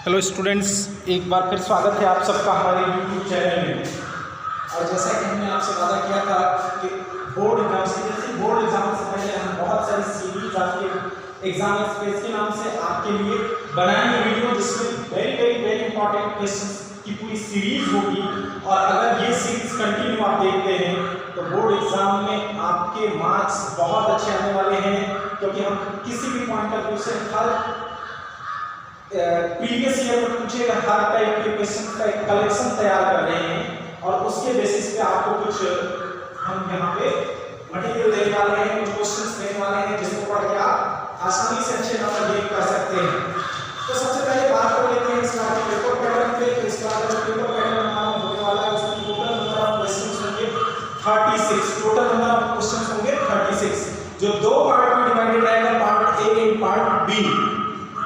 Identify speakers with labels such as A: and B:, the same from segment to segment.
A: Hello students, एक बार फिर स्वागत है आप सबका हमारे यूट्यूब चैनल में।
B: और जैसा कि हमने आपसे वादा किया था कि बोर्ड एग्जाम से पहले हम बहुत सारी सीरीज आपके एग्जाम एक्सप्रेस के नाम से आपके लिए बनाएंगे वीडियो, जिसमें वेरी इंपॉर्टेंट क्वेश्चंस की पूरी सीरीज होगी। और अगर ये सीरीज कंटिन्यू आप देखते हैं तो बोर्ड एग्जाम में आपके मार्क्स बहुत अच्छे आने वाले हैं, क्योंकि हम किसी भी पॉइंट ऑफ व्यू से हर प्रीवियस ईयर में पूछे हर टाइप के क्वेश्चन का एक कलेक्शन तैयार कर रहे हैं और उसके बेसिस पे आपको कुछ हम यहाँ पे मटेरियल देने वाले हैं, कुछ क्वेश्चंस देने वाले हैं जिसको पढ़ के आप आसानी से अच्छे नंबर गेन कर सकते हैं। तो सबसे पहले बात कर लेते हैं इस बार के पेपर पैटर्न पे। तो इस बार का पेपर पैटर्न हमारा होने वाला है, उसमें टोटल नंबर ऑफ क्वेश्चंस होंगे 36। टोटल नंबर ऑफ क्वेश्चंस होंगे 36, जो दो पार्ट में डिवाइडेड रहेगा, part A and part B.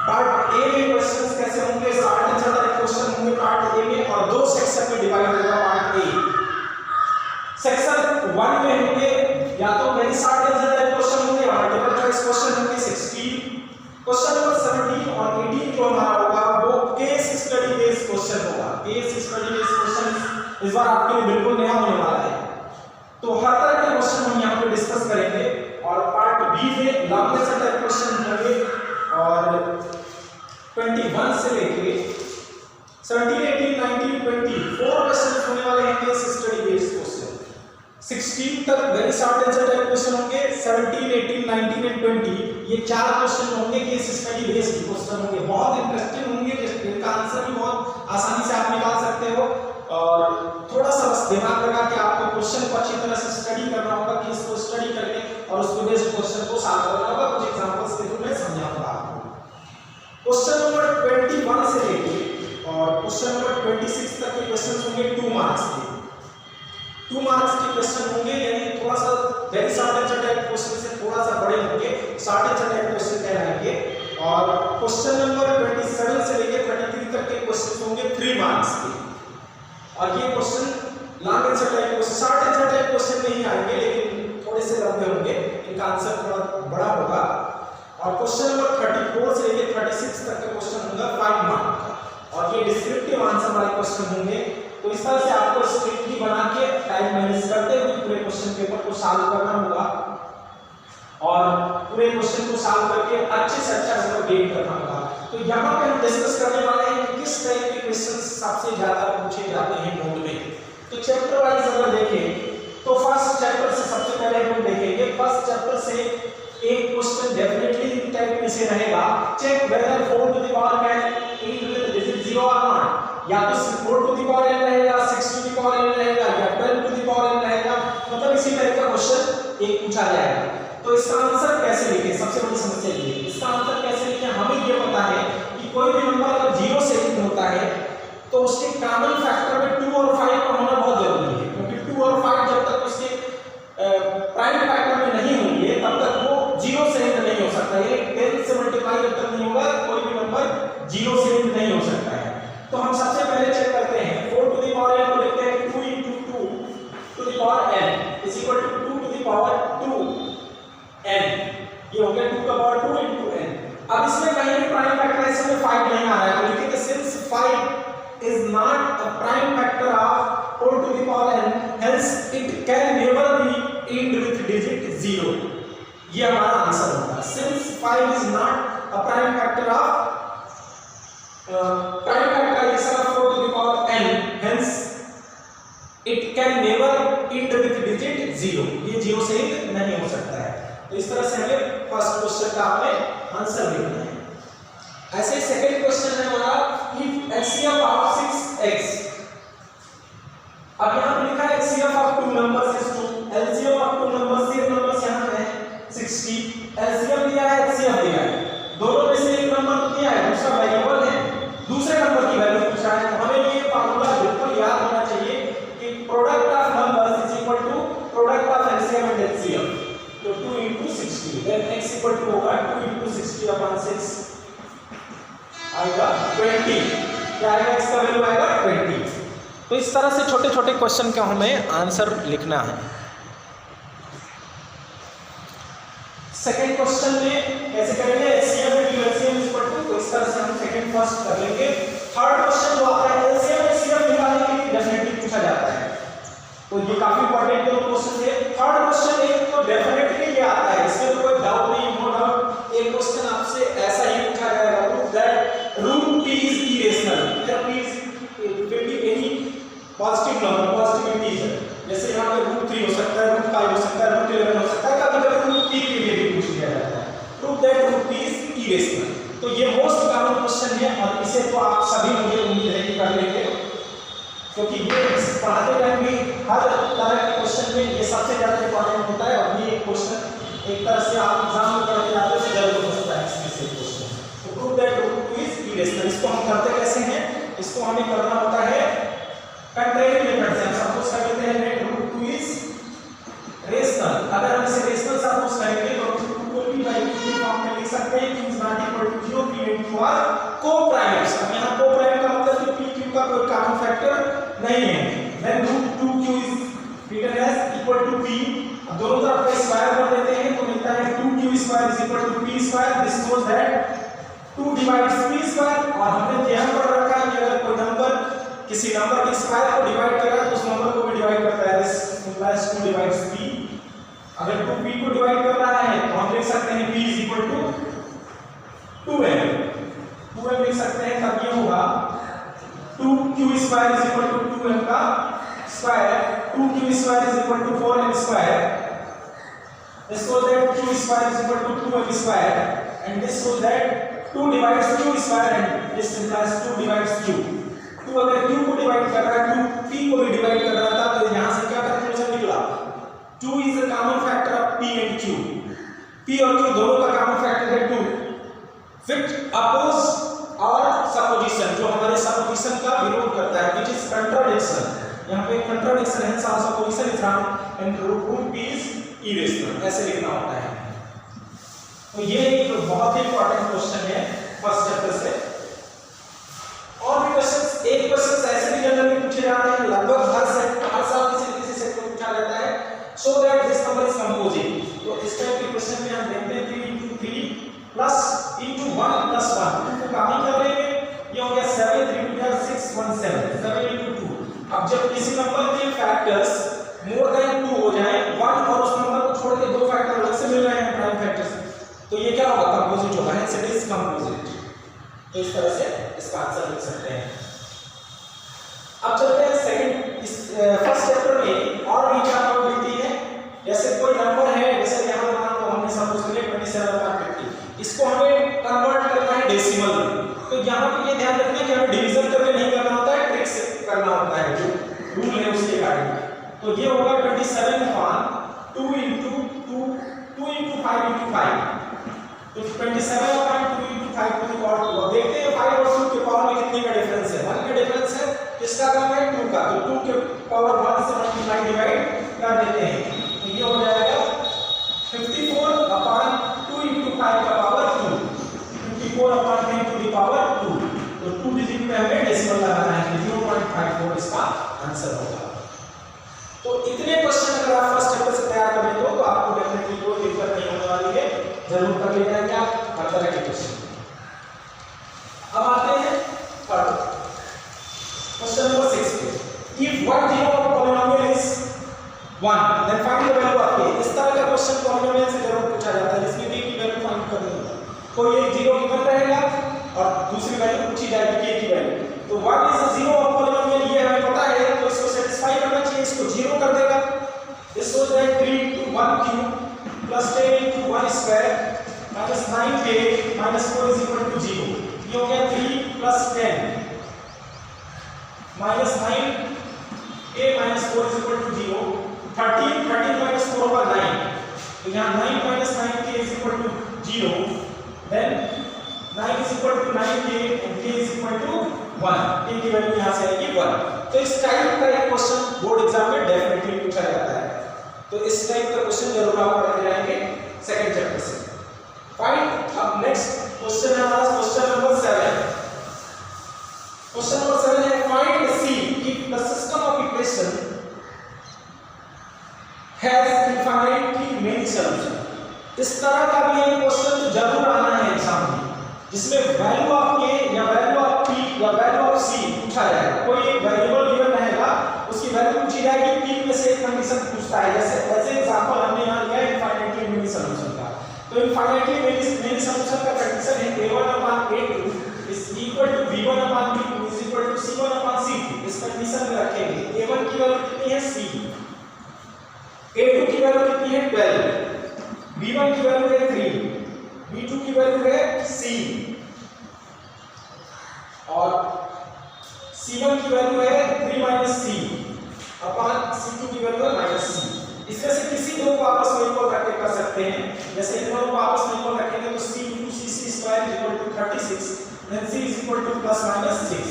B: Part A में क्वेश्चंस कैसे होंगे, 60 क्वेश्चन होंगे पार्ट ए में और दो सेक्शन में डिवाइड होगा पार्ट ए। सेक्शन 1 में होंगे या तो very short answer type question होंगे या मल्टीपल चॉइस क्वेश्चन होंगे 16। क्वेश्चन नंबर 17 और 18 जो हमारा होगा वो केस स्टडी बेस्ड क्वेश्चन होगा। केस स्टडी बेस्ड क्वेश्चन इस बार आपके लिए बिल्कुल नया होने वाला है। तो हर तरह के क्वेश्चन हम यहाँ पे डिस्कस करेंगे। और पार्ट बी में लॉन्ग आंसर टाइप क्वेश्चन होंगे और 21 से लेके 17, 18, 19, 20 4 क्वेश्चन होने वाले हैं केस स्टडी बेस्ड क्वेश्चन। 16 तक very short answer type question होंगे। 17, 18, 19 एंड 20 ये 4 क्वेश्चन होंगे केस स्टडी बेस्ड क्वेश्चन होंगे, बहुत इंटरेस्टिंग होंगे, जिनका आंसर भी बहुत आसानी से आप निकाल सकते हो। और थोड़ा सा बस दिमाग लगा के आपको क्वेश्चन को अच्छी तरह से स्टडी करना होगा, कि इसको स्टडी करके और उस बेस्ड क्वेश्चन को सॉल्व करना होगा। कुछ एग्जांपल्स के थ्रू मैं समझाऊंगा आपको। क्वेश्चन नंबर 21 से लेके और क्वेश्चन नंबर 26 तक के क्वेश्चन होंगे 2 मार्क्स के। 2 मार्क्स के क्वेश्चन होंगे, यानी थोड़ा सा very short answer type question से थोड़ा सा बड़े होंगे, शॉर्ट आंसर टाइप क्वेश्चन कहलाएंगे। और क्वेश्चन नंबर 27 से लेके 33 तक के क्वेश्चन होंगे 3 मार्क्स के। और ये question long answer type question, short answer type question नहीं आएंगे, लेकिन थोड़े से लंबे होंगे, इनका आंसर थोड़ा बड़ा होगा। और क्वेश्चन नंबर 34 से लेके 36 तक का क्वेश्चन होगा 5 मार्क का, और ये डिस्क्रिप्टिव आंसर वाले क्वेश्चन होंगे। तो इस तरह से आपको स्क्रिप्ट बना के टाइम मैनेज करते हुए पूरे क्वेश्चन पेपर को सॉल्व करना होगा और पूरे क्वेश्चन को सॉल्व करके अच्छे से अच्छा नंबर गेन करना होगा। तो यहाँ पे हम डिस्कस करने वाले हैं कि किस टाइप के क्वेश्चन सबसे ज्यादा पूछे जाते हैं बोर्ड में। तो चैप्टर वाइज अगर देखें तो फर्स्ट चैप्टर से सबसे पहले हम देखेंगे। फर्स्ट चैप्टर से एक क्वेश्चन डेफिनेटली टाइप में से रहेगा, check whether 4 to the power can end with digit 0 और नॉट। या तो 4 टू द पावर n रहेगा, 6 टू द पावर n रहेगा या 12 टू द पावर n रहेगा, मतलब इसी टाइप का क्वेश्चन एक पूछा जाएगा। तो इसका आंसर कैसे लिखें, सबसे बड़ी समस्या ये है। इसका आंसर कैसे लिखें, हमें ये पता है कि कोई भी नंबर अगर 0 से एंड होता है तो उसके कॉमन फैक्टर में 2 और 5 का होना बहुत जरूरी है, क्योंकि 2 और 5 जब तक उसके प्राइम फैक्टर में नहीं होंगे तब तक वो 0 से एंड नहीं हो सकता। ये 10 से मल्टीप्लाई जब तक नहीं होगा कोई भी नंबर 0 से एंड नहीं हो सकता है। तो हम सबसे पहले चेक करते हैं 4 टू द पावर n को लिखते हैं 2 * 2 to the power n is equal to 2 to the power 2 n। ये हो गया 2 का पावर 2 * n। अब इसमें कहीं भी प्राइम फैक्टर है, इसमें 5 नहीं आ रहा है, तो लिखेंगे since 5 is not a prime factor of 4 to the power n, hence it can never be end with digit 0। ये हमारा आंसर होगा। Since 5 is not a prime factor of prime factorization of 4 to the power n, hence it can never end with digit 0। ये 0 से end नहीं हो सकता है। तो इस तरह से हमें फर्स्ट क्वेश्चन का हमें आंसर लिखना है। ऐसे सेकंड क्वेश्चन है हमारा, if HCF of 6x। अब यहाँ पे लिखा है HCF of 2 numbers is 2, LCM of 2 numbers, ये नंबर्स यहाँ पे है 60, LCM दिया है, HCF दिया है, दोनों में से एक नंबर तो दिया है, दूसरा वेरिएबल है, दूसरे नंबर की वैल्यू पूछा है। तो हमें ये फार्मूला बिल्कुल याद होना चाहिए कि product of numbers is equal to product of LCM and HCF। तो 2 * 60, देन x इक्वल टू होगा 2 * 60/6 आएगा 20। क्या आएगा, x का वैल्यू आएगा 20। तो इस तरह से छोटे छोटे क्वेश्चन का हमें आंसर लिखना है। सेकंड क्वेश्चन में कैसे करेंगे, HCF * LCM is equal to, तो इस तरह से हम सेकंड फर्स्ट कर लेंगे। थर्ड क्वेश्चन जो आता है एलसीएम एचसीएफ निकालने के लिए डेफिनेटली पूछा जाता है, तो ये काफी इंपॉर्टेंट दो क्वेश्चन है। थर्ड क्वेश्चन एक तो डेफिनेटली ये आता है, इसमें कोई डाउट नहीं, नो डाउट। एक क्वेश्चन आपसे ऐसा ही पूछा जाएगा, prove that root p is irrational. जब p will be any positive number, positive integer, जैसे यहां पे रूट 3 हो सकता है, रूट 5 हो सकता है, रूट 11 हो सकता है, कभी-कभी रूट p के लिए भी पूछ लिया जाता है। Prove that root p is irrational. तो ये मोस्ट कॉमन क्वेश्चन है और इसे तो आप सभी मुझे उम्मीद है कि कर लेंगे, क्योंकि ये पढ़ाते टाइम भी हर तरह के क्वेश्चन में ये सबसे ज्यादा इंपॉर्टेंट होता है और ये क्वेश्चन एक तरह से आप एग्जाम में पढ़ते आते हो जरूर होता है इसमें से क्वेश्चन। तो prove that root 2 is irrational, इसको हम करते कैसे हैं, इसको हमें करना होता है कंट्रेरी मेथड से। हम सपोज कर लेते हैं दैट रूट 2 इज रेशनल। अगर हम इसे रेशनल सपोज करेंगे तो रूट 2 को भी बाय की फॉर्म में लिख सकते हैं कि is not equal to 0, p and q are coprimes. अब यहां को-प्राइम का मतलब कि p q का कोई कॉमन फैक्टर नहीं है। Then root 2q is written as equal to p। अब दोनों तरफ का स्क्वायर कर देते हैं तो मिलता है 2q square is equal to p square. This shows that 2 divides p square. और हमने ध्यान पर रखा है कि अगर कोई नंबर किसी नंबर के स्क्वायर को डिवाइड कर रहा है तो उस नंबर को भी डिवाइड करता है। This implies 2 divides p। अगर 2p को डिवाइड कर रहा है तो हम लिख सकते हैं p is equal to 2m। 2m लिख सकते हैं, तब ये होगा 2q square is equal to 2m का square, 2q square is equal to 4m square. This shows that q square is equal to 2m square and this shows that 2 divides q square and this implies 2 divides q। 2 अगर q को divide कर रहा है, 2 p को भी divide कर रहा था, तो यहां से क्या कंक्लूजन निकला, 2 is a common factor of p and q। p और q दोनों का कॉमन फैक्टर है 2। फिट अपोज और सपोजिशन, जो हमारे सपोजिशन का विरोध करता है, व्हिच इज कंट्राडिक्शन। यहां पे कंट्राडिक्शन है, supposition is wrong and root p is irrational, ऐसे लिखना होता है। तो ये एक बहुत ही इंपॉर्टेंट क्वेश्चन है फर्स्ट चैप्टर से। और भी क्वेश्चंस, एक क्वेश्चन ऐसे भी जनरली पूछे जाते हैं, लगभग हर साल किसी न किसी सेट में पूछा जाता है, so that this number is composite. तो इस टाइप के क्वेश्चन में हम देखते हैं 3 into 3 प्लस into 1 plus 1 को कहां कर लेंगे, ये हो गया 7 3 2 6 1 7 7 into 2। अब जब किसी नंबर के फैक्टर्स मोर देन 2 हो जाए, 1 और उस नंबर को छोड़ के दो फैक्टर अलग से मिल रहे हैं प्राइम फैक्टर्स, तो ये क्या होगा, कंपोजिट होगा, हेंस इट इज कंपोजिट। तो इस तरह से इसका आंसर लिख सकते हैं। अब चलते हैं सेकंड फर्स्ट चैप्टर में और भी क्या प्रोबेबिलिटी है। जैसे कोई नंबर है, जैसे यहां मान लो हमने सपोज कर लिया 27/50, इसको हमें कन्वर्ट करना है डेसिमल में। तो यहां पे ये ध्यान रखना कि हमें डिवीजन करके नहीं करना होता है, ट्रिक से करना होता है, जो रूल है उसके अकॉर्डिंग। तो ये होगा 27/2 into 2 2 into 5 into 5, तो 27/2 into 5 to the power 2। अब देखते हैं 5 और 2 के पावर में कितने का डिफरेंस है। 1 का डिफरेंस है, किसका कम है, 2 का। तो 2 के पावर 1 से मल्टीप्लाई डिवाइड कर देते हैं, तो ये हो जाएगा 54/2 into 5 का पावर 2, 54/10 to the power 2। तो 2 डिजिट पे हमें डेसिमल लगाना है, 0.54 इसका आंसर होगा। तो इतने क्वेश्चन अगर आप फर्स्ट चैप्टर से तैयार कर लेते हो तो आपको डेफिनेटली कोई दिक्कत नहीं होने वाली है, जरूर कर लेना है क्या हर तरह के क्वेश्चन। अब आते हैं थर्ड क्वेश्चन नंबर 6 पे। If 1 0 of polynomial is 1 then find the value of a। इस तरह का क्वेश्चन पॉलिनोमियल से जरूर पूछा जाता है, जिसमें a की वैल्यू फाइंड करनी है। कोई एक 0 गिवन रहेगा और दूसरी वैल्यू पूछी जाएगी k की वैल्यू। तो 1 इज अ 0 ऑफ पॉलिनोमियल, ये हमें पता है, तो इसको सेटिस्फाई करना चाहिए, इसको 0 कर देगा। This shows that 3 into 1 cube plus 10 into 1 square minus 9k minus 4 is equal to 0। ये हो गया 3 plus 10 minus 9k minus 4 is equal to 0। 13 minus 4 होगा 9, तो यहाँ 9 minus 9k is equal to 0। then 9 is equal to 9k and k is equal to 1। k की value यहाँ से आएगी 1। तो इस टाइप का एक क्वेश्चन बोर्ड एग्जाम में डेफिनेटली पूछा जाता है, तो इस टाइप का क्वेश्चन जरूर आप पढ़ते जाएंगे सेकंड चैप्टर से। फाइन, अब नेक्स्ट क्वेश्चन है हमारा क्वेश्चन नंबर 7। क्वेश्चन नंबर 7 है find see if the system of equation has infinitely many solution. इस तरह का भी एक क्वेश्चन जरूर आना है एग्जाम में, जिसमें वैल्यू ऑफ के या वैल्यू ऑफ पी या वैल्यू ऑफ सी पूछा जाएगा। कोई एक वेरिएबल गिवन रहेगा, उसकी वैल्यू पूछी जाएगी, तीन में से एक कंडीशन पूछता है। जैसे एज एग्जांपल हमने यहां लिया इनफाइनाइटली मेनी सॉल्यूशन का। तो इनफाइनाइटली मेनी सॉल्यूशन का कंडीशन है a1/a2 is equal to b1/b2 is equal to c1/c2। इस कंडीशन में रखेंगे a1 की वैल्यू कितनी है c, a2 की वैल्यू कितनी है 12, b1 की वैल्यू है 3, b2 की वैल्यू है c और c1 की वैल्यू है 3 - c अपॉन c2 की वैल्यू है -c। इसमें से किसी दो को आपस में इक्वल रख के कर सकते हैं। जैसे इन दोनों को आपस में इक्वल रखेंगे तो c * cc² = 36 देन c = ±6।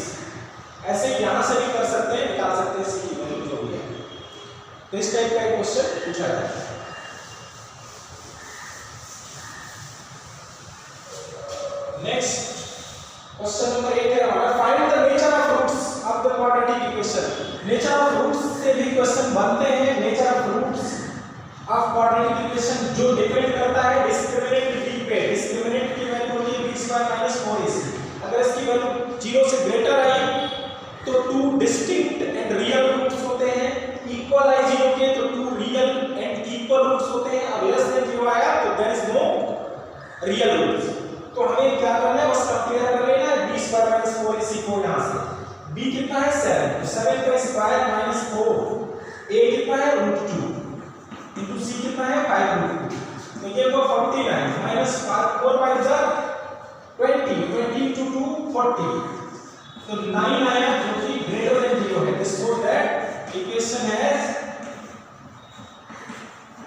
B: ऐसे ही यहां से भी कर सकते हैं, निकाल सकते हैं c की वैल्यू जो भी है। तो इस टाइप का एक क्वेश्चन पूछा जाता है। नेक्स्ट क्वेश्चन नंबर 8 है हमारा, find the nature of roots of the quadratic equation. Nature of roots से भी क्वेश्चन बनते हैं। Nature of roots of quadratic equation जो डिपेंड करता है डिस्क्रिमिनेंट d पे। डिस्क्रिमिनेंट की वैल्यू होती है b² - 4ac। अगर इसकी वैल्यू 0 से ग्रेटर आई तो two distinct and real roots होते हैं। इक्वल आई 0 के तो two real and equal roots होते हैं। अब लेस देन 0 आया तो there is no real roots. तो हमें क्या करना है, बस कंपेयर कर लेना है b² - 4ac को। यहां से b कितना है 7, तो 7 का स्क्वायर -4, a कितना है √2 इंटू c कितना है 5√2, तो ये हुआ 49 -5 4 5 जा 20 20 into 2 40, तो 9 आया जो कि ग्रेटर देन 0 है। This shows that equation has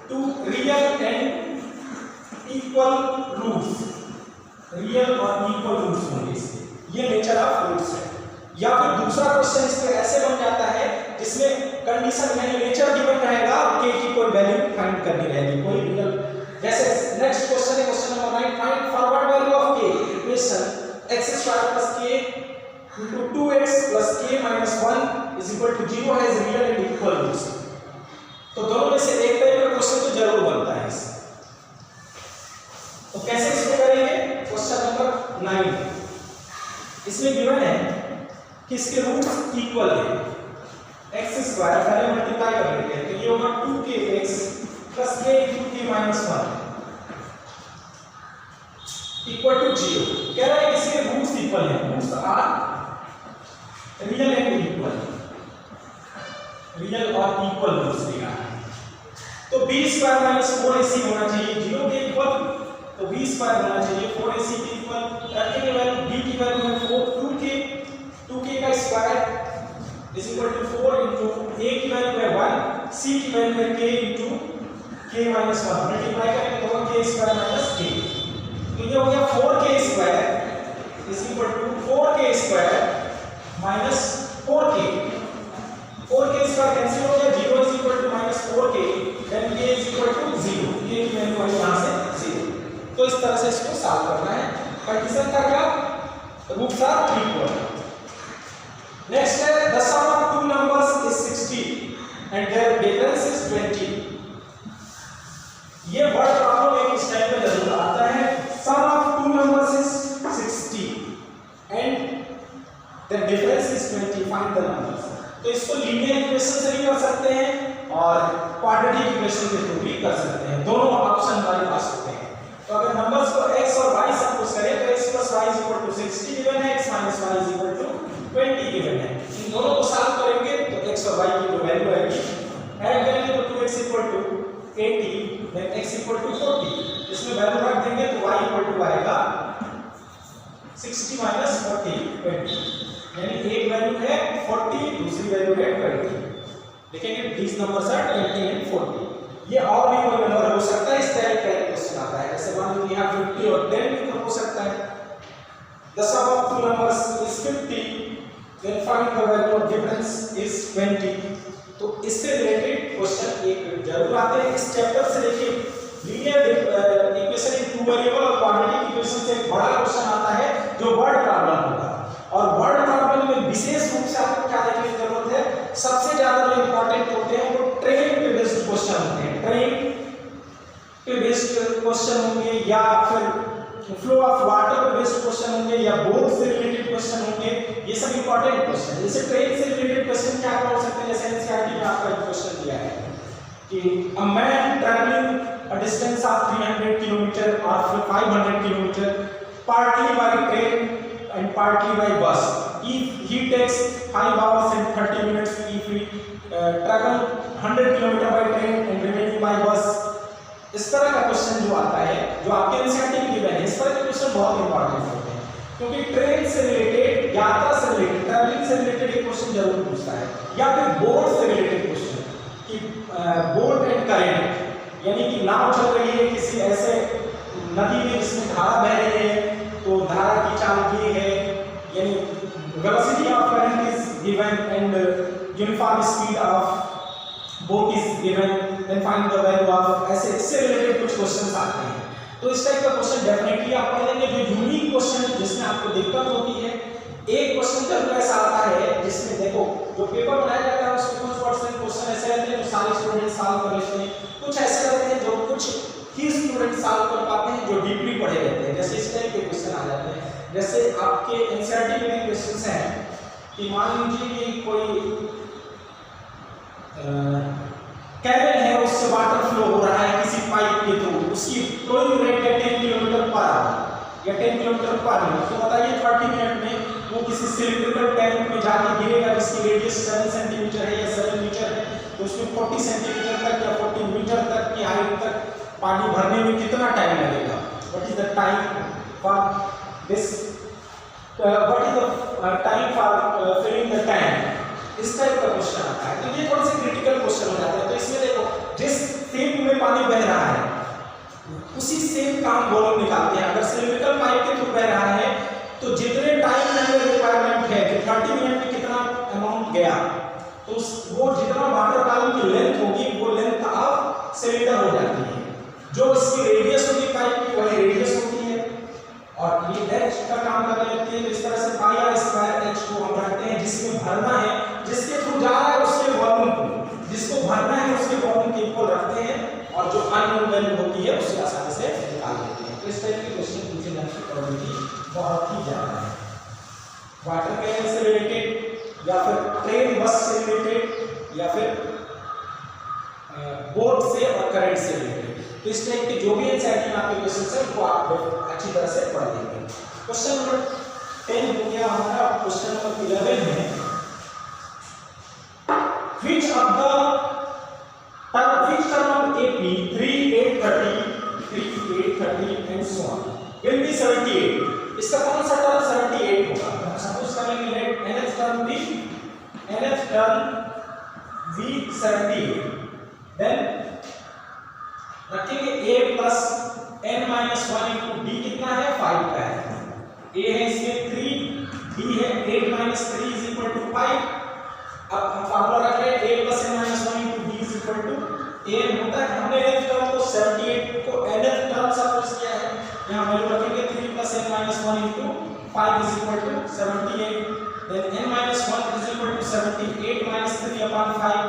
B: two real and equal roots. Real और इक्वल रूट्स होंगे इसके। ये नेचर ऑफ रूट्स है। या फिर दूसरा क्वेश्चन इस पे ऐसे बन जाता है जिसमें कंडीशन यानी नेचर गिवन रहेगा और k की कोई वैल्यू फाइंड करनी रहेगी, कोई रियल। जैसे नेक्स्ट क्वेश्चन है question number 9, find forward value of k equation x² + k into 2x + k - 1 is equal to 0 has real and equal roots। तो दोनों में से एक टाइप का क्वेश्चन तो जरूर बनता है इससे। तो कैसे इसको करेंगे, क्वेश्चन नंबर 9 इसमें गिवन है कि इसके रूट्स इक्वल है। x² पहले मल्टीप्लाई कर लेंगे तो ये होगा 2kx + k * k - 1 equal to 0। कह रहा है कि इसके रूट्स इक्वल हैं। Roots are real and equal, real और इक्वल रूट्स दिया है। तो b² - 4ac होना चाहिए 0 के इक्वल, तो b² होना चाहिए 4ac के इक्वल। रखेंगे वैल्यू, b की वैल्यू है 4 2k का square is equal to 4 into a की वैल्यू है 1, c की वैल्यू है k इंटू k - 1 मल्टीप्लाई करेंगे तो k² - k। तो ये हो गया 4k² is equal to 4k² minus 4k। 4k² cancel हो गया, 0 is equal to -4k, then k is equal to 0। k की वैल्यू आई यहां से 0। तो इस तरह से इसको सॉल्व करना है। कंडीशन का क्या, रूट्स आर इक्वल। नेक्स्ट है the sum of two numbers is 60 and their difference is 20। ये वर्ड प्रॉब्लम एक इस टाइप में जरूर आता है। sum of two numbers is 60 and the difference is 20, find the numbers। तो इसको लीनियर इक्वेशन से भी कर सकते हैं और क्वाड्रेटिक इक्वेशन के थ्रू भी कर सकते हैं। दोनों ऑप्शन हमारे पास होते हैं। तो अगर नंबर्स को x और y सपोज करें तो x + y = 60 गिवन है, x - y = 20 गिवन है। इन दोनों को सॉल्व करेंगे तो x और y की जो वैल्यू आएगी, ऐड करेंगे तो 2x = 80 देन x = 40। इसमें वैल्यू रख देंगे तो y = आएगा 60 - 40 20, यानी एक वैल्यू है 40, दूसरी वैल्यू है 20। देखेंगे these numbers are 20 and 40। ये और भी कोई नंबर हो सकता है। इस टाइप का क्वेश्चन आता है, जैसे मान लीजिए यहां 50 और 10 भी हो सकता है। the sum of two numbers is 50 then find the value of difference is 20। तो इससे रिलेटेड क्वेश्चन एक जरूर आते हैं इस चैप्टर से। देखिए linear equation in two variable और क्वाड्रेटिक इक्वेशन से एक बड़ा क्वेश्चन आता है जो वर्ड प्रॉब्लम होगा। और वर्ड प्रॉब्लम में विशेष रूप से आपको क्या देखने की जरूरत है, सबसे ज्यादा जो इंपॉर्टेंट होते हैं वो ट्रेन पे बेस्ड क्वेश्चन होते हैं। ट्रेन पे बेस्ड क्वेश्चन होंगे या फिर फ्लो ऑफ वाटर पे बेस्ड क्वेश्चन या बोर्ड से रिलेटेड क्वेश्चन होंगे, ये सब इंपॉर्टेंट क्वेश्चन। जैसे ट्रेन से रिलेटेड क्वेश्चन क्या हो सकते हैं, जैसे एनसीईआरटी में आपका एक क्वेश्चन दिया है कि a man travelling a distance of 300 kilometre और 500 kilometre partly by train and partly by bus, if he takes 5 hours and 30 minutes if he travel 100 kilometre by train and remaining by bus। इस तरह का question जो आता है, जो आपके NCERT में गिवन है, इस तरह के क्वेश्चन बहुत इंपॉर्टेंट होते हैं, क्योंकि ट्रेन से रिलेटेड, यात्रा से रिलेटेड, ट्रैवलिंग से रिलेटेड एक क्वेश्चन जरूर पूछता है, या फिर बोर्ड से रिलेटेड क्वेश्चन कि बोर्ड एंड करंट, यानी कि नाव चल रही है किसी ऐसे नदी में जिसमें धारा बह रही है, तो धारा की चाल ये है, यानी velocity of current is given and uniform speed of boat is given, then find the value of, ऐसे इससे रिलेटेड कुछ क्वेश्चंस आते हैं। तो इस टाइप का क्वेश्चन डेफिनेटली आप पढ़ लेंगे। जो यूनिक क्वेश्चन जिसमें आपको दिक्कत होती है, एक क्वेश्चन जरूर ऐसा आता है जिसमें देखो जो पेपर बनाया जाता है उसमें कुछ परसेंट क्वेश्चन ऐसे रहते हैं जो सारे स्टूडेंट सॉल्व कर लेते हैं, कुछ ऐसे रहते हैं जो कुछ ही स्टूडेंट सॉल्व कर पाते हैं, जो डीपली पढ़े रहते हैं। जैसे इस टाइप के क्वेश्चन आ जाते हैं, जैसे आपके एनसीईआरटी में भी क्वेश्चंस हैं कि मान लीजिए कि कोई कैबल है, उससे वाटर फ्लो हो रहा है किसी पाइप के थ्रू, उसकी फ्लोइंग रेट है 10 किलोमीटर पर आवर या 10 किलोमीटर पर मिनट। तो बताइए 30 मिनट में वो किसी सिलिंड्रिकल टैंक में जाके गिरेगा जिसकी रेडियस 7 सेंटीमीटर है या 7 मीटर है, तो उसमें 40 सेंटीमीटर तक या 40 मीटर तक की हाइट तक पानी भरने में कितना टाइम लगेगा? What is the time for this, what is the time for filling the tank? इस टाइप का क्वेश्चन आता है। तो ये कौन से क्रिटिकल क्वेश्चन हो जाते हैं। तो इसमें देखो जिस सेम में पानी बह रहा है उसी सेम का हम वॉल्यूम निकालते हैं। अगर सिलिंड्रिकल पाइप के थ्रू बह रहा है तो जितने टाइम में रिक्वायरमेंट है कि 30 मिनट में कितना अमाउंट गया, तो वो जितना वाटर कॉलम की लेंथ होगी वो लेंथ ऑफ सिलेंडर हो जाती है। जो इसकी रेडियस होगी पाइप की वही रेडियस होती है, और ये h का काम कर लेते हैं। इस तरह से पाई आर स्क्वायर h को हम रखते हैं, जिसमें भरना है, जिसके थ्रू जा रहा है उसके वॉल्यूम को, जिसको भरना है उसके वॉल्यूम के इक्वल रखते हैं, और जो अननोन वैल्यू होती है उससे आसानी से निकाल लेते हैं। तो इस टाइप के क्वेश्चन पूछे जाने की प्रोबेबिलिटी बहुत ही ज्यादा है। वाटर कैनन से रिलेटेड या फिर ट्रेन बस से रिलेटेड या फिर बोट से और करंट से रिलेटेड, तो इस टाइप के जो भी एनसीईआरटी में आपके क्वेश्चन है वो आप अच्छी तरह से पढ़ लेंगे। क्वेश्चन नंबर 10 हो गया हमारा। क्वेश्चन नंबर 11 है which term of AP 3, 8, 30 and so on will be 78? इसका कौन सा टर्म 78 होगा? सपोज करेंगे लेट nth टर्म भी 78, देन रखेंगे a plus n minus 1 into d कितना है 5 का है, a है इसमें 3, d है 8 माइनस 3 इज इक्वल टू 5। अब हम फार्मूला रख रहे हैं a plus n minus 1 into d is equal to a होता है। हमने nth टर्म को 78 को nth टर्म सपोज किया है, यहाँ वैल्यू रखेंगे 3 plus n minus 1 into 5 is equal to 78, then n minus 1 is equal to 78 minus 3 upon 5,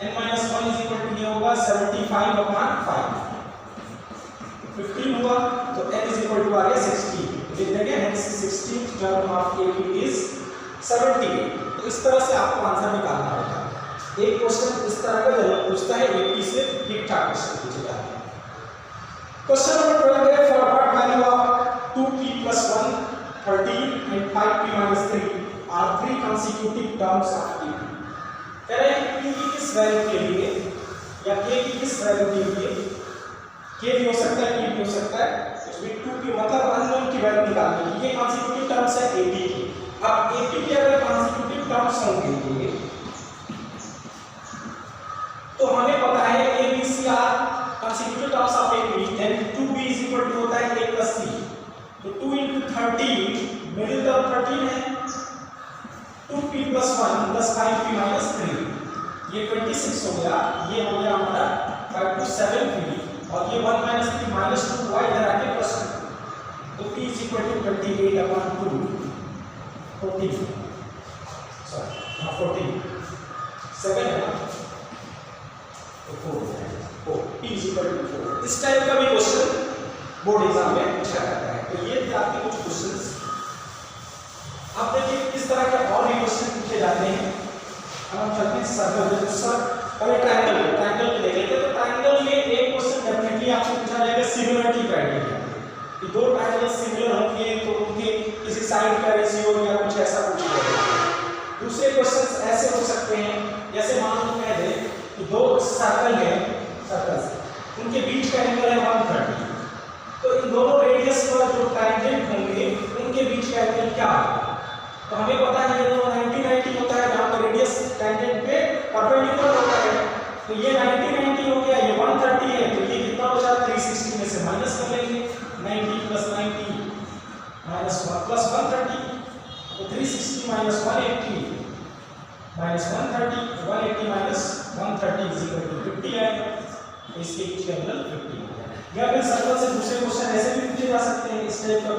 B: n minus 1 is equal to ये होगा 75 अपॉन 5, 15 हुआ, तो n इज इक्वल टू आ गया 16, लिख देंगे hence 16th term of AP is 78। तो इस तरह से आपको आंसर निकालना होगा। एक क्वेश्चन इस तरह का जरूर पूछता है, AP से ठीक ठाक क्वेश्चन पूछे जाते हैं। क्वेश्चन नंबर 12 है for what value of 2p + 1 13 and 5p - 3 are 3 consecutive terms of p। कह रहे हैं p की किस वैल्यू के लिए या k की किस वैल्यू के लिए, k भी हो सकता है p भी हो सकता है, इसमें 2p मतलब अननोन की वैल्यू निकालनी है। ये कॉन्सेक्यूटिव टर्म्स है AP की। अब AP के अगर कॉन्सेक्यूटिव टर्म्स होंगे तो हमें पता है a b c are consecutive terms of AP, then 2b is equal to होता है a + c, तो 2 * 13 मिडिल टर्म 13 है, 2p + 1 + 5p - 3 ये 26 हो गया, ये हो गया हमारा 5 to 7p, और ये 1 - 3 - 2 हुआ इधर आके प्लस, तो p = 28/2 14, सॉरी 14 7 है ना, तो 4 p = 4। इस टाइप का भी क्वेश्चन बोर्ड एग्जाम में पूछा जाता है। तो ये थे आपके कुछ क्वेश्चंस अब देखिए किस तरह के और भी क्वेश्चन पूछे जाते हैं। अब हम चलते हैं सर्कल सर पहले ट्रायंगल को देख लेते हैं। तो ट्रायंगल में एक क्वेश्चन डेफिनेटली आपसे पूछा जाएगा सिमिलरिटी क्राइटेरिया कि दो ट्रायंगल सिमिलर होंगे तो उनके किसी साइड का रेशियो या कुछ ऐसा पूछ जाएगा। दूसरे क्वेश्चंस ऐसे हो सकते हैं जैसे मान लो कह दे कि दो सर्कल है, सर्कल्स उनके बीच का एंगल है 130, तो इन दोनों रेडियस पर जो टैंजेंट होंगे उनके बीच का एंगल क्या होगा। तो हमें पता है ये दोनों 90 90 होता है जहां पर रेडियस टैंजेंट पे परपेंडिकुलर होता है। तो ये 90 90 हो गया, ये 130 है, तो ये कितना बचा 360 में से माइनस कर लेंगे 90 + 90 -1 + 130, तो 360 - 180 -130, 180 - 130 = 50 आएगा। इसके बीच का एंगल 50 हो गया। या फिर सर्कल से दूसरे क्वेश्चन ऐसे भी पूछे जा सकते हैं। इस टाइप का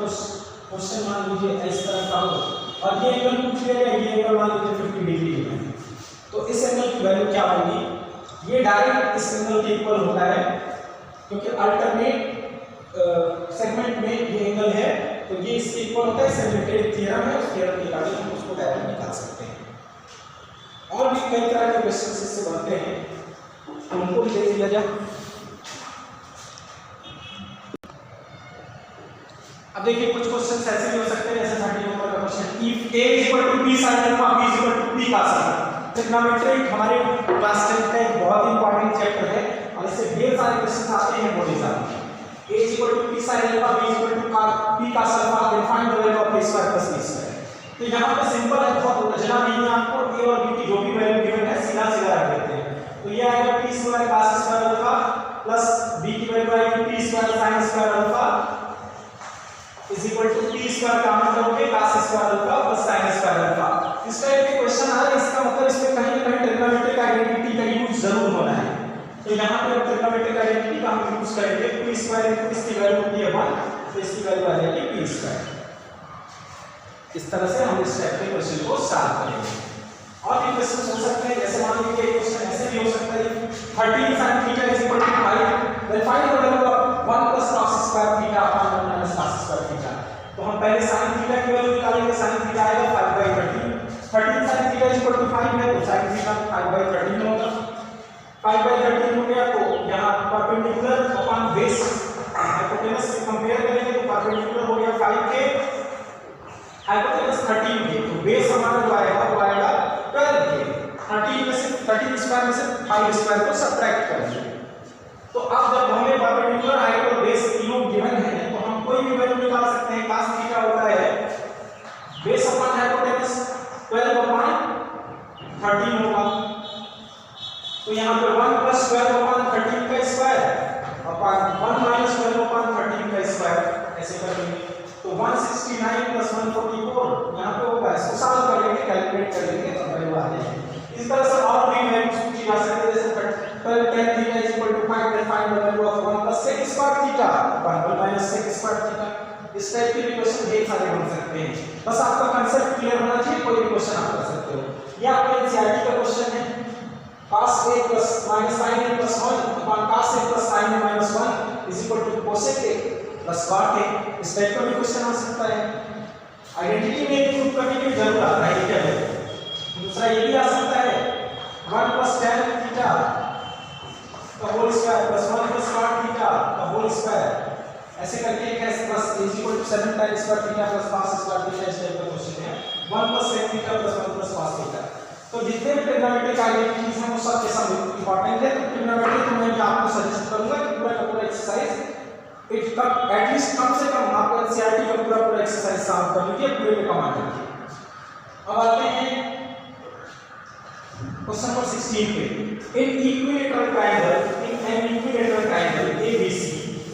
B: क्वेश्चन मान लीजिए इस तरह का हो और ये एंगल पूछ लिया गया, ये एंगल मान लीजिए 50 डिग्री है, तो इस एंगल की वैल्यू क्या होगी। ये डायरेक्ट इस एंगल के इक्वल होता है क्योंकि अल्टरनेट सेगमेंट में ये एंगल है, तो ये इसके इक्वल होता है। सिमेट्रिक थ्योरम है, उस थ्योरम के अकॉर्डिंग हम उसको डायरेक्ट निकाल सकते हैं। और भी कई तरह के क्वेश्चन इससे बनते हैं, तो उनको भी देख लिया जाए। अब देखिए कुछ क्वेश्चंस ऐसे भी हो सकते हैं जैसे 30 नंबर का question if a = b sin α b = b cos α। Trigonometry हमारे क्लास 10 का एक बहुत इंपॉर्टेंट चैप्टर है और इससे ढेर सारे क्वेश्चंस आते हैं बोर्ड एग्जाम में। a = b sin α b = b cos α, then find the value of a square plus b square। तो यहां पे सिंपल है, बहुत उलझना नहीं है आपको। a और b की जो भी वैल्यू गिवन है सीधा सीधा रख देते हैं। तो ये आएगा p square cos square α plus b की वैल्यू आएगी p square sin square α = p square common करोगे cos square α plus sin square α। इस टाइप के क्वेश्चन आ रहे हैं, इसका मतलब इसमें कहीं ना कहीं ट्रिग्नोमेट्रिक आइडेंटिटी का यूज जरूर होना है। तो यहां पे ट्रिग्नोमेट्रिक आइडेंटिटी का हम यूज करेंगे। p स्क्वायर इसकी वैल्यू होती है 1, तो इसकी वैल्यू आ जाएगी p स्क्वायर। इस तरह से हम इस टाइप के क्वेश्चन को सॉल्व करेंगे। और भी क्वेश्चन हो सकते हैं जैसे मान लीजिए एक क्वेश्चन ऐसे भी हो सकता है 13 sin θ = 5, then find the value of 1 + cos square θ upon 1 - cos square θ। तो हम पहले sin θ की वैल्यू निकालेंगे। sin θ आएगा 5/13, 13 sin θ = 5 है, तो sin θ 5/13 होगा। 5/13 हो गया, तो यहाँ परपेंडिकुलर अपॉन बेस हाइपोटेनस से कंपेयर करेंगे तो परपेंडिकुलर हो गया 5 के, हाइपोटेनस 13 के, तो बेस हमारा जो आएगा वो आएगा 12 के। 13 में से 13 स्क्वायर में से 5 स्क्वायर को सब्ट्रैक्ट करेंगे। तो अब जब हमें परपेंडिकुलर हाइट और बेस तीनों गिवन है तो हम कोई भी वैल्यू निकाल सकते हैं। cos θ होता है बेस अपॉन हाइपोटेनस 12/13 होगा। तो यहाँ पे 1 + 12/13 का स्क्वायर अपॉन 1 - 12/13 का स्क्वायर ऐसे कर लेंगे। तो 169 + 144 यहाँ पे होगा। इसको सॉल्व कर लेंगे, कैलकुलेट कर लेंगे तो वैल्यू आ जाएगी। इस तरह से और भी वैल्यूज पूछी जा सकती है जैसे 12 tan θ = 5, then find the value of 1 + sec square θ upon 1 - sec square θ। इस टाइप के भी क्वेश्चन ढेर सारे बन सकते हैं। बस आपका कांसेप्ट क्लियर होना चाहिए, कोई भी क्वेश्चन आप कर सकते हो। ये आपका एनसीईआरटी का क्वेश्चन है cos a + sin a + 1 upon cos a + sin a - 1 = cosec a + cot a। इस टाइप का भी क्वेश्चन आ सकता है। आइडेंटिटी में प्रूफ करने की जरूरत आता है क्या है। दूसरा ये भी आ सकता है 1 + tan θ का होल स्क्वायर प्लस 1 + cot θ का होल स्क्वायर ऐसे करके एक ऐसे बस = 7 tan square θ plus cos square θ इस टाइप का क्वेश्चन है 1 + sec θ प्लस 1 + cos θ। तो जितने भी ट्रिग्नोमेट्रिक आइडेंटिटीज हैं वो सब के सब इंपॉर्टेंट है। तो ट्रिग्नोमेट्री तो मैं आपको सजेस्ट करूंगा कि पूरा का पूरा एक्सरसाइज इट कम एटलीस्ट कम से कम आपको एनसीईआरटी का पूरा एक्सरसाइज सॉल्व कर लीजिए, पूरे में कमा लीजिए। अब आते हैं क्वेश्चन नंबर 16 पे। इन equilateral triangle ABC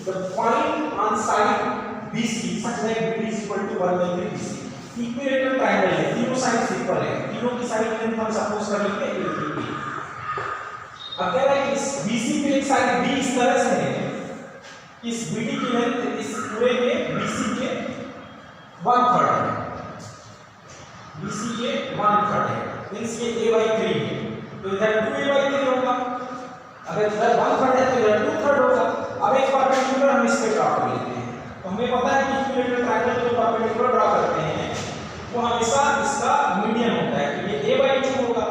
B: the point on side BC such that BD is equal to 1/3 BC। Equilateral triangle है, तीनों साइड्स इक्वल है, तीनों की साइड लेंथ हम सपोज कर लेते हैं a। अब कह रहा है कि इस BC की एक साइड B इस तरह से है, इस BD की लेंथ इस पूरे में BC के 1/3 है, BC के 1/3 है, मींस ये a/3 है, तो इधर 2a/3 होगा। अगर इधर 1/3 है तो इधर 2/3 होगा। अब एक परपेंडिकुलर हम इस पे ड्रा कर लेते हैं। तो हमें पता है कि इक्विलेटरल ट्रायंगल जो परपेंडिकुलर ड्रा करते हैं वो हमेशा इसका मीडियन होता है, तो ये a/2 होगा।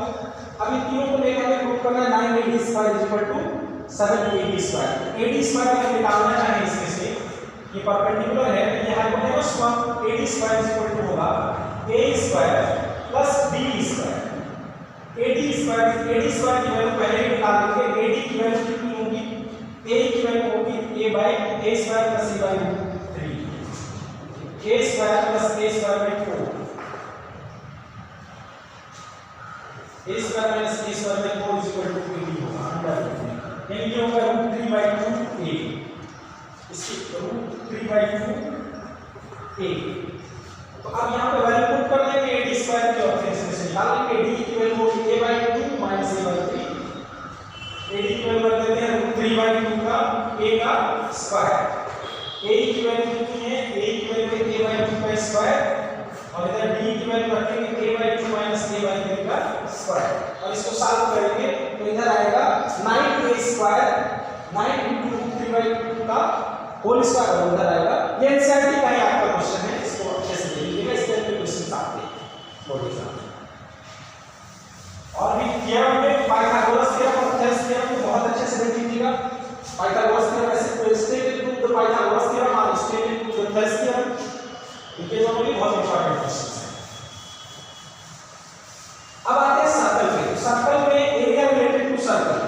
B: अब इन तीनों को लेकर के प्रूव करना है 9ad² = 7ad²। ad² अगर निकालना चाहे इसमें से, ये परपेंडिकुलर है, ये हाइपोटेनस पर ad² होगा a² + b²। ad² की वैल्यू पहले ही निकाल देंगे। ad की वैल्यू कितनी होगी? a की वैल्यू होगी a/a² + a/3, a² + a²/4, a² - a²/4 = 20 होगा अंडर, यानी ये होगा √3/2a, इसकी √3/2a। तो अब यहाँ पे वैल्यू पुट कर देंगे ad² की, और फिर इसमें से निकाल लेंगे। ad की वैल्यू होगी a/2 - a/3, ad की वैल्यू रख देते हैं √3/2 का a² a की वैल्यू कितनी है? a की वैल्यू है a/2 और इधर b की वैल्यू रखेंगे a/2 - a/3 और इसको सॉल्व करेंगे तो इधर आएगा 9a² 9 × √3/2 का होल स्क्वायर, और उधर आएगा। ये एनसीईआरटी का ही आपका क्वेश्चन है, इसको अच्छे से देख लीजिएगा, इस टाइप के क्वेश्चन आते हैं बोर्ड एग्जाम में। और भी थ्योरम में पाइथागोरस थ्योरम और थेल्स थ्योरम को बहुत अच्छे से देख लीजिएगा। पाइथागोरस थ्योरम ऐसे stated to the Pythagoras theorem और stated to the Thales theorem, इनके दोनों भी बहुत इंपॉर्टेंट क्वेश्चंस हैं। अब आते हैं सर्कल पे। सर्कल में एरिया रिलेटेड टू सर्कल,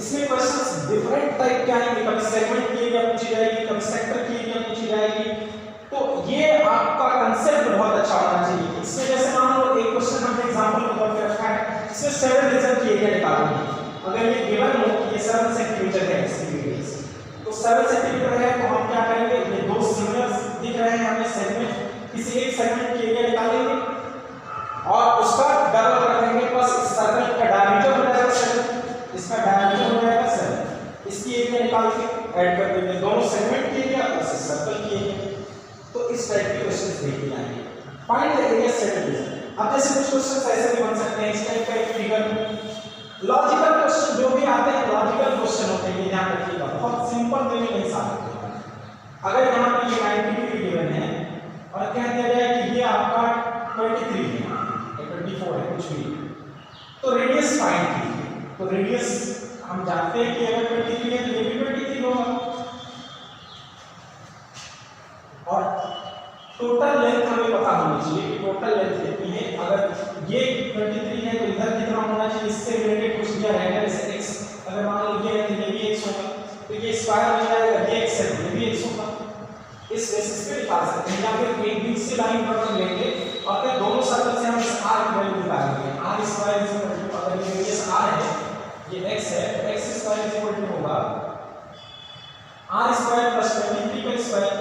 B: इसमें क्वेश्चंस डिफरेंट टाइप के आएंगे, कभी सेगमेंट की एरिया पूछी जाएगी, कभी सेक्टर की एरिया पूछी जाएगी। तो ये आपका कांसेप्ट बहुत अच्छा होना चाहिए। इसमें जैसे मान लो एक क्वेश्चन हमने एग्जांपल के तौर पे रखा है, इसमें 7 रीजन की एरिया निकालनी है। अगर ये गिवन हो कि ये 7 सेंटीमीटर है इसकी रेडियस, तो 7 सेंटीमीटर है, तो हम क्या करेंगे, ये दो सिमिलर दिख रहे हैं हमें सेगमेंट, किसी एक सेगमेंट की एरिया निकालेंगे और उसका डबल कर देंगे, बस इस सर्कल का डायमीटर हो जाएगा 7, इसका डायमीटर हो जाएगा 7, इसकी एरिया निकाल के ऐड कर देंगे, दोनों सेगमेंट की एरिया प्लस इस सर्कल की एरिया। तो इस टाइप के क्वेश्चंस देखे जाएंगे। Find the area set region. अब जैसे कुछ क्वेश्चंस ऐसे भी बन सकते हैं, इस टाइप का एक फिगर। लॉजिकल क्वेश्चन जो भी आते हैं लॉजिकल क्वेश्चन होते हैं, ध्यान रखिएगा, बहुत सिंपल वे में नहीं साबित होगा। अगर यहाँ पे ये 90 डिग्री गिवन है और कह दिया जाए कि ये आपका 23 है या 24 है, कुछ भी, तो रेडियस फाइंड कीजिए। तो रेडियस हम जानते हैं कि अगर 23 है तो ये भी 23 होगा, और टोटल लेंथ हमें पता होनी चाहिए कि टोटल लेंथ कितनी है। अगर ये 23 है तो इधर कितना होना चाहिए, इससे रिलेटेड कुछ दिया रहेगा, जैसे x अगर मान लो ये है तो ये भी x होगा, तो ये स्क्वायर हो जाएगा, ये x है तो ये भी x होगा। इस बेसिस पे निकाल सकते हैं, या फिर एक बीच से लाइन ड्रॉ कर लेंगे और फिर दोनों सर्कल से हम इस r की वैल्यू निकालेंगे। r² अगर ये रेडियस r है, ये x है, तो x² होगा r² + 23 का स्क्वायर,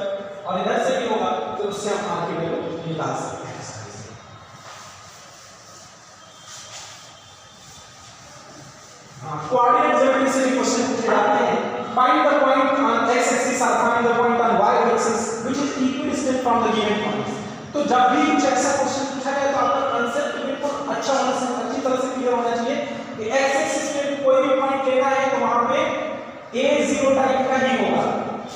B: और इधर से भी होगा, तो उससे हम r की वैल्यू निकाल सकते हैं। कोऑर्डिनेट ज्योमेट्री से भी क्वेश्चन पूछे जाते हैं। Find the point on x axis और find the point on y axis which is equidistant from the given point. तो जब भी कुछ ऐसा क्वेश्चन पूछा जाए तो आपका कांसेप्ट बिल्कुल अच्छा होना चाहिए, अच्छी तरह से क्लियर होना चाहिए कि x एक्सिस पे कोई भी पॉइंट लेना है तो वहां पे a 0 टाइप का ही होगा,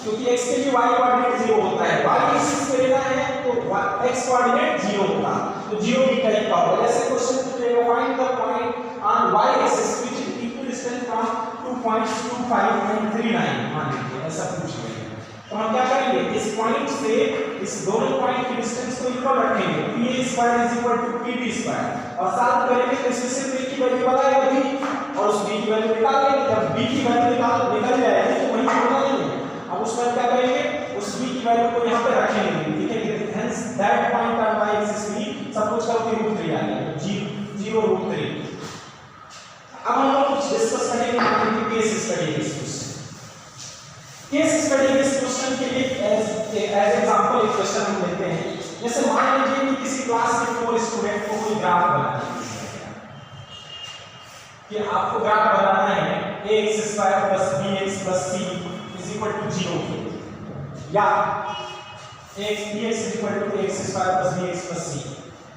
B: क्योंकि x के लिए y कोऑर्डिनेट 0 होता है, y एक्सिस पे लेना है तो x कोऑर्डिनेट 0 होगा, तो 0 भी टाइप का होगा। ऐसे क्वेश्चन पूछेगा find the point on y axis which is equidistant from 2 points 25 and 39, मान लीजिए ऐसा पूछ रहे हैं, तो हम क्या करेंगे, इस पॉइंट से इस दोनों पॉइंट की डिस्टेंस को इक्वल रखेंगे, p² = pd² और सॉल्व करेंगे तो इसमें सिर्फ a की वैल्यू बताएगा b और उस b की वैल्यू निकाल लेंगे। जब b की वैल्यू निकल जाएगी तो वही छोड़ना नहीं है, अब उसमें क्या करेंगे, उस b की वैल्यू को यहां पे रखेंगे, ठीक है, hence that point on y axis भी सपोज करो कि √3 आ गया, 0√3। अब हम लोग कुछ डिस्कस करेंगे, मान लीजिए केस स्टडी इस क्वेश्चन, केस स्टडी इस क्वेश्चन के लिए एज एग्जांपल एक क्वेश्चन हम लेते हैं। जैसे मान लीजिए कि किसी क्लास के 4 स्टूडेंट को कोई ग्राफ बनाना है, कि आपको ग्राफ बनाना है ax² + bx + c = 0, या bx = ax² + bx + c।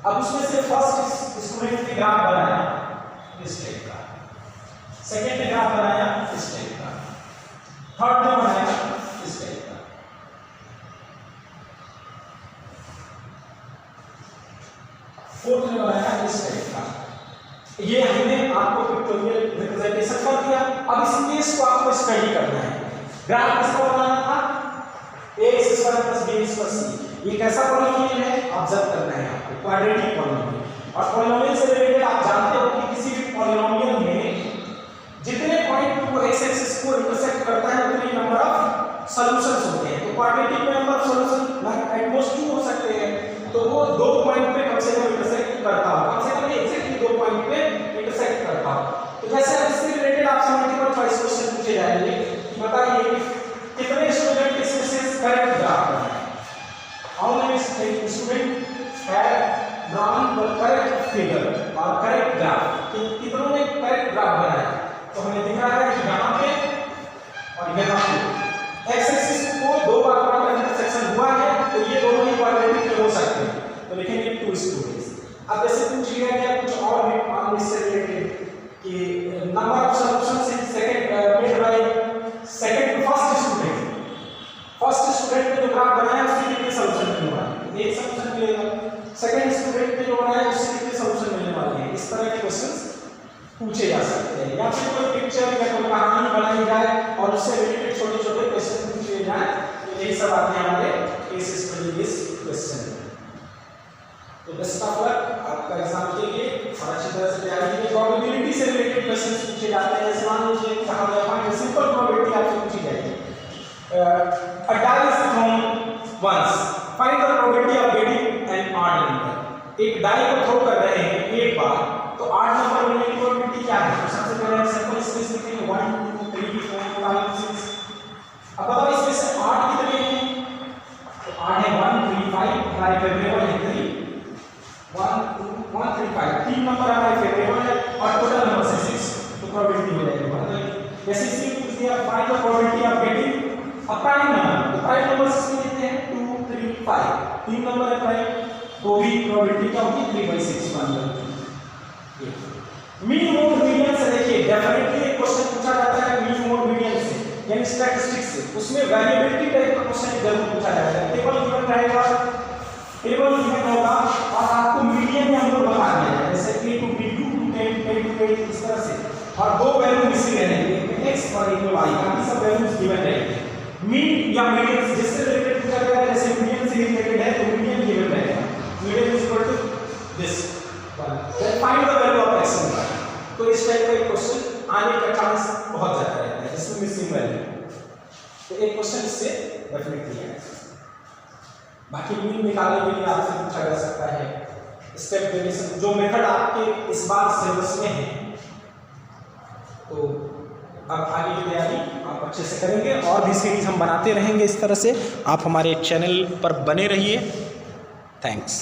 B: अब उसमें से फर्स्ट स्टूडेंट ने ग्राफ बनाया इस टाइप का, सेकंड ने ग्राफ बनाया इस टाइप का, थर्ड ने बनाया इस टाइप का। फोर्थ ने बनाया इस टाइप का। ये हमने आपको पिक्टोरियल रिप्रेजेंटेशन कर दिया। अब इस केस को आपको स्टडी करना है। ग्राफ किसका बनाना था? ax² + bx + c। ये कैसा पॉलिनोमियल है ऑब्जर्व करना है आपको, क्वाड्रेटिक पॉलिनोमियल। और पॉलिनोमियल से रिलेटेड आप जानते हो कि किसी भी पॉलिनोमियल में जितने पॉइंट वो x एक्सिस को इंटरसेक्ट करता है उतने नंबर ऑफ सॉल्यूशंस होते हैं। तो क्वाड्रेटिक में number of solution at most 2 हो सकते हैं, तो वो 2 पॉइंट पे कम से कम इंटरसेक्ट करता हो, कम से कम एग्जैक्टली 2 पॉइंट पे इंटरसेक्ट करता हो। तो जैसे इससे रिलेटेड आपसे मल्टीपल चॉइस क्वेश्चन पूछे जाएंगे कि बताइए कितने स्टूडेंट इसमें से करेक्ट ग्राफ बनाए। How many student have drawn the correct figure और करेक्ट ग्राफ, कितनों ने करेक्ट ग्राफ बनाया। तो हमें दिख रहा है कि यहाँ पे और यहाँ पे x एक्सिस को 2 बार इंटरसेक्शन हुआ है, तो ये दोनों ही क्वाड्रेटिक हो सकते हैं। तो लिखेंगे 2 स्टूडेंट्स। अब जैसे पूछ लिया गया कुछ और भी मान इससे रिलेटेड कि number of solutions in second made by first student ने जो ग्राफ बनाया उससे कितने सॉल्यूशन मिलने वाले हैं? एक सॉल्यूशन मिलेगा। सेकंड स्टूडेंट ने जो बनाया उससे कितने सॉल्यूशन मिलने वाले हैं? इस तरह के क्वेश्चंस पूछे जा सकते हैं। या फिर कोई पिक्चर या कोई कहानी बनाई जाए और उससे रिलेटेड छोटे-छोटे क्वेश्चन पूछे जाए। तो यही सब आते हैं हमारे केस स्टडी बेस्ड क्वेश्चन। तो बेस्ट ऑफ लक आपका एग्जाम के लिए और अच्छी तरह से तैयारी कीजिए। प्रोबेबिलिटी से रिलेटेड क्वेश्चंस पूछे जाते हैं। जैसे मान लीजिए कहा गया फाइंड सिंपल प्रोबेबिलिटी आपसे पूछी जाएगी। A die is thrown once. Find the probability of getting an odd number. एक डाई को थ्रो कर रहे हैं एक बार, तो 8 नंबर मिलने की प्रोबेबिलिटी क्या है? तो सबसे पहले सिंपल स्पेस लिखेंगे 1 2 3 4 5 6। अब बताओ इसमें से 8 कितने हैं? तो 8 है 1 3 5, हमारे फेवरेबल है 3 1 2 1 3 5, 3 नंबर हमारे फेवरेबल है और टोटल नंबर से 6, तो प्रोबेबिलिटी हो जाएगी 1। जैसे इसी पूछ दिया find the probability of getting a prime number. तो प्राइम नंबर इसमें कितने हैं? 2 3 5, 3 नंबर है प्राइम, तो भी प्रोबेबिलिटी क्या होगी? 3/6 मान लो। मीन मोड मीडियन से देखिए डेफिनेटली एक क्वेश्चन पूछा जाता है मीन मोड मीडियन से, यानी स्टैटिस्टिक्स से। उसमें वेरिएबिलिटी टाइप का क्वेश्चन जरूर पूछा जाएगा। टेबल गिवन रहेगा, टेबल गिवन होगा और आपको मीडियन में हम लोग बता दिया है, जैसे a to b 2 to 10 10 to 8 इस तरह से। और 2 वैल्यू मिसिंग रहेंगे, एक x और एक y, बाकी सब वैल्यूज गिवन रहेंगे। मीन या मीडियन जिससे रिलेटेड पूछा गया है, जैसे मीडियन से रिलेटेड है तो मीडियन गिवन रहेगा, median is equal to this one. Then find the value of x and y। तो इस टाइप का एक क्वेश्चन आने का चांस बहुत ज्यादा रहता है जिसमें मिसिंग वैल्यू। तो एक क्वेश्चन इससे डेफिनेटली है। बाकी मीन निकालने के लिए आपसे पूछा जा सकता है स्टेप वेरिएशन, जो मेथड आपके इस बार सिलेबस में है। तो अब आगे की तैयारी आप अच्छे से करेंगे और भी सीरीज हम बनाते रहेंगे इस तरह से। आप हमारे चैनल पर बने रहिए। थैंक्स।